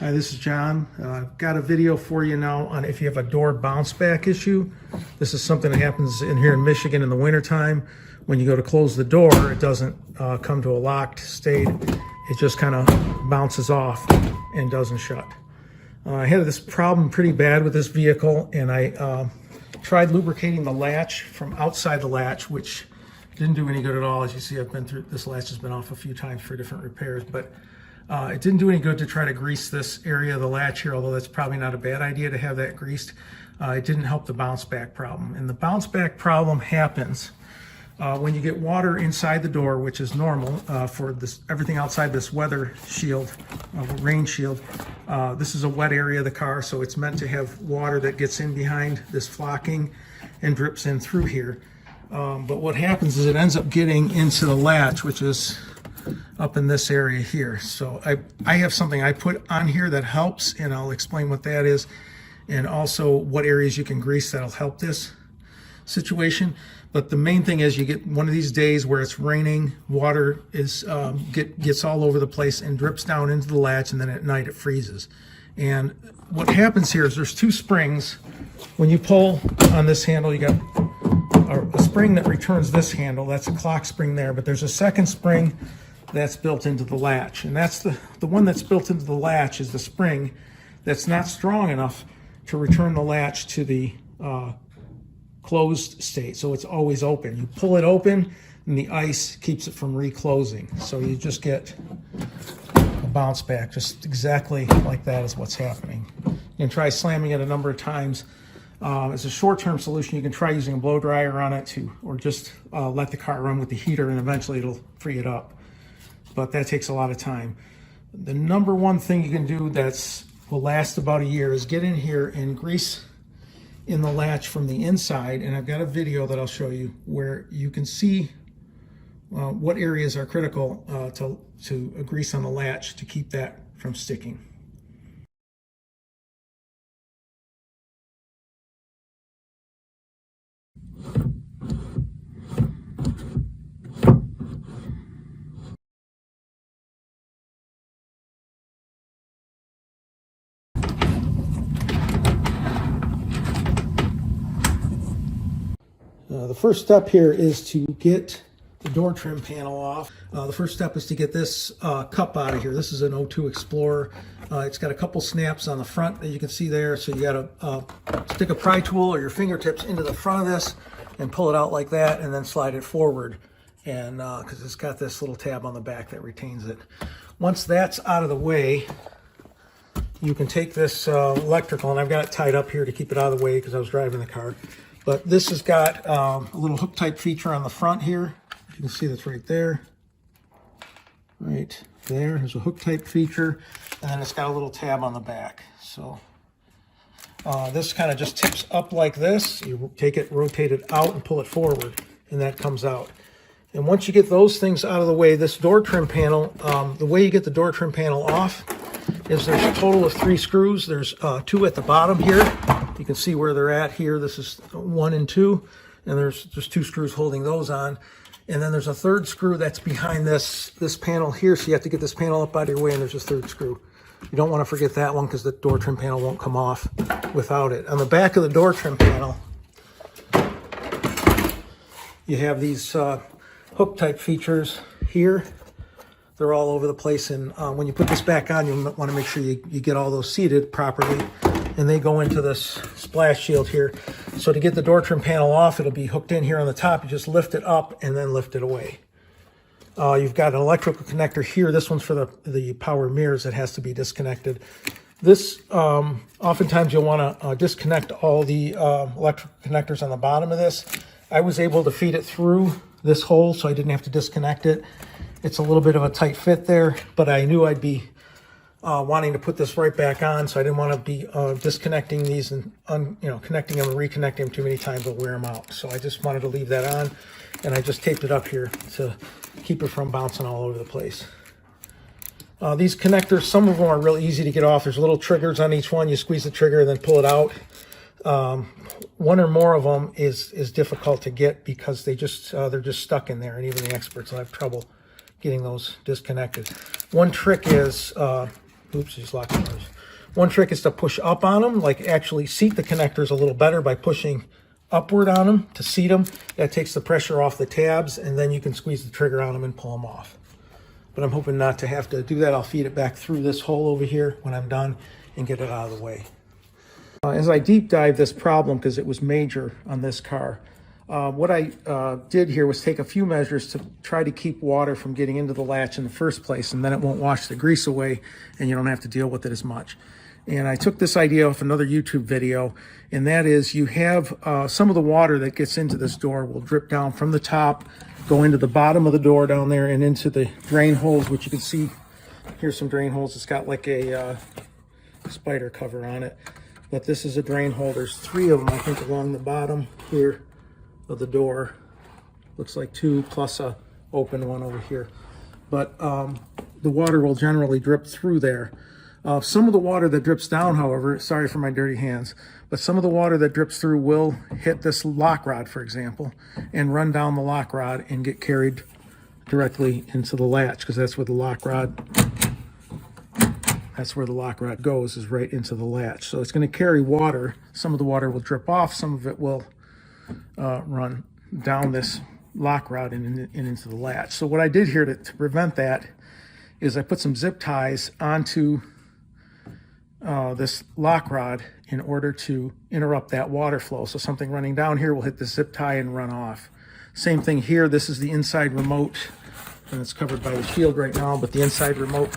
Hi, this is John. I've got a video for you now on if you have a door bounce back issue. This is something that happens in here in Michigan in the wintertime. When you go to close the door, it doesn't come to a locked state. It just kind of bounces off and doesn't shut. I had this problem pretty bad with this vehicle, and I tried lubricating the latch from outside the latch, which didn't do any good at all. As you see, I've been through, this latch has been off a few times for different repairs, but it didn't do any good to try to grease this area of the latch here, although that's probably not a bad idea to have that greased. It didn't help the bounce back problem. And the bounce back problem happens when you get water inside the door, which is normal for this, everything outside this weather shield, rain shield. This is a wet area of the car, so it's meant to have water that gets in behind this flocking and drips in through here. But what happens is it ends up getting into the latch, which is up in this area here. So I have something I put on here that helps, and I'll explain what that is, and also what areas you can grease that'll help this situation. But the main thing is you get one of these days where it's raining, water is gets all over the place and drips down into the latch, and then at night it freezes. And what happens here is there's two springs. When you pull on this handle, you got a spring that returns this handle. That's a clock spring there, but there's a second spring that's built into the latch, and that's the one that's built into the latch is the spring that's not strong enough to return the latch to the closed state, so it's always open. You pull it open and the ice keeps it from reclosing, so you just get a bounce back. Just exactly like that is what's happening. You can try slamming it a number of times. As a short-term solution, you can try using a blow dryer on it or just let the car run with the heater, and eventually it'll free it up. But that takes a lot of time. The number one thing you can do will last about a year is get in here and grease in the latch from the inside. And I've got a video that I'll show you where you can see what areas are critical to grease on the latch to keep that from sticking. The first step here is to get the door trim panel off. The first step is to get this cup out of here. This is an O2 Explorer. It's got a couple snaps on the front that you can see there. So you got to stick a pry tool or your fingertips into the front of this and pull it out like that, and then slide it forward. And because it's got this little tab on the back that retains it. Once that's out of the way, you can take this electrical, and I've got it tied up here to keep it out of the way because I was driving the car. But this has got a little hook type feature on the front here. You can see that's right there. Right there, there's a hook type feature, and then it's got a little tab on the back. So this kind of just tips up like this. You take it, rotate it out, and pull it forward, and that comes out. And once you get those things out of the way, this door trim panel, the way you get the door trim panel off is there's a total of 3 screws. There's 2 at the bottom here. You can see where they're at here. This is 1 and 2, and there's just 2 screws holding those on. And then there's a 3rd screw that's behind this panel here, so you have to get this panel up out of your way, and there's a 3rd screw. You don't want to forget that one because the door trim panel won't come off without it. On the back of the door trim panel, you have these hook type features here. They're all over the place, and when you put this back on, you want to make sure you get all those seated properly, and they go into this splash shield here. So to get the door trim panel off, it'll be hooked in here on the top. You just lift it up and then lift it away. You've got an electrical connector here. This one's for the power mirrors that has to be disconnected. This, oftentimes you'll want to disconnect all the electrical connectors on the bottom of this. I was able to feed it through this hole, so I didn't have to disconnect it. It's a little bit of a tight fit there, but I knew I'd be wanting to put this right back on, so I didn't want to be disconnecting these and connecting them and reconnecting them too many times will wear them out. So I just wanted to leave that on, and I just taped it up here to keep it from bouncing all over the place. These connectors, some of them are really easy to get off. There's little triggers on each one. You squeeze the trigger and then pull it out. One or more of them is difficult to get because they're just stuck in there, and even the experts will have trouble getting those disconnected. One trick is Oops, just locked the doors. One trick is to push up on them, like actually seat the connectors a little better by pushing upward on them to seat them. That takes the pressure off the tabs, and then you can squeeze the trigger on them and pull them off. But I'm hoping not to have to do that. I'll feed it back through this hole over here when I'm done and get it out of the way. As I deep dive this problem, because it was major on this car, what I did here was take a few measures to try to keep water from getting into the latch in the first place, and then it won't wash the grease away and you don't have to deal with it as much. And I took this idea off another YouTube video, and that is you have some of the water that gets into this door will drip down from the top, go into the bottom of the door down there and into the drain holes, which you can see. Here's some drain holes. It's got like a spider cover on it. But this is a drain hole. There's 3 of them, I think, along the bottom here of the door. Looks like 2 plus a open one over here. But the water will generally drip through there. Some of the water that drips down, however, sorry for my dirty hands, but some of the water that drips through will hit this lock rod, for example, and run down the lock rod and get carried directly into the latch, because that's where the lock rod goes, is right into the latch. So it's going to carry water. Some of the water will drip off, some of it will run down this lock rod and into the latch. So what I did here to prevent that is I put some zip ties onto this lock rod in order to interrupt that water flow. So something running down here will hit the zip tie and run off. Same thing here. This is the inside remote, and it's covered by the shield right now, but the inside remote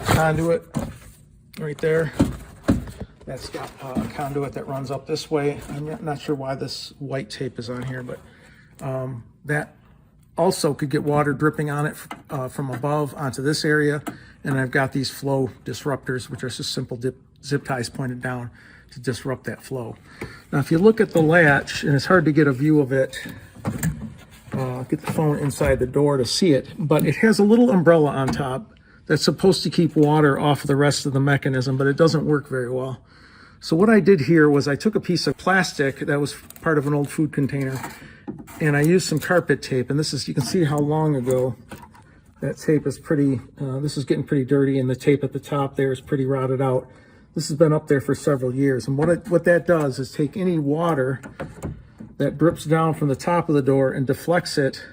conduit right there, that's got a conduit that runs up this way. I'm not sure why this white tape is on here, but that also could get water dripping on it from above onto this area. And I've got these flow disruptors, which are just simple zip ties pointed down to disrupt that flow. Now, if you look at the latch, and it's hard to get a view of it, get the phone inside the door to see it, but it has a little umbrella on top that's supposed to keep water off of the rest of the mechanism, but it doesn't work very well. So what I did here was I took a piece of plastic that was part of an old food container, and I used some carpet tape. And this is, you can see how long ago that tape is pretty, this is getting pretty dirty, and the tape at the top there is pretty rotted out. This has been up there for several years. And what that does is take any water that drips down from the top of the door and deflects it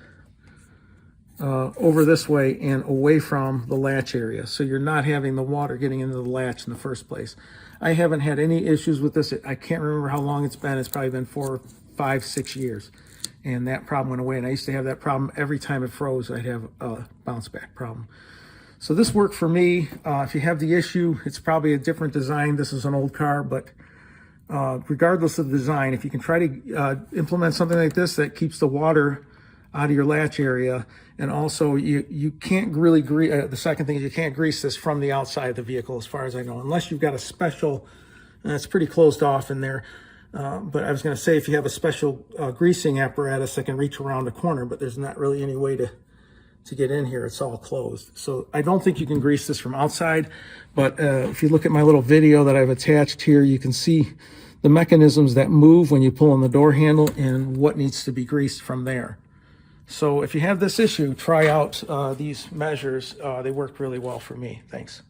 over this way and away from the latch area. So you're not having the water getting into the latch in the first place. I haven't had any issues with this. I can't remember how long it's been. It's probably been 4, 5, 6 years. And that problem went away. And I used to have that problem every time it froze. I'd have a bounce back problem. So this worked for me. If you have the issue, it's probably a different design. This is an old car, but regardless of the design, if you can try to implement something like this that keeps the water out of your latch area, and also you can't really grease, the second thing is you can't grease this from the outside of the vehicle, as far as I know, unless you've got a special, and it's pretty closed off in there. But I was going to say, if you have a special greasing apparatus that can reach around the corner, but there's not really any way to get in here. It's all closed. So I don't think you can grease this from outside. But if you look at my little video that I've attached here, you can see the mechanisms that move when you pull on the door handle and what needs to be greased from there. So if you have this issue, try out these measures. They work really well for me. Thanks.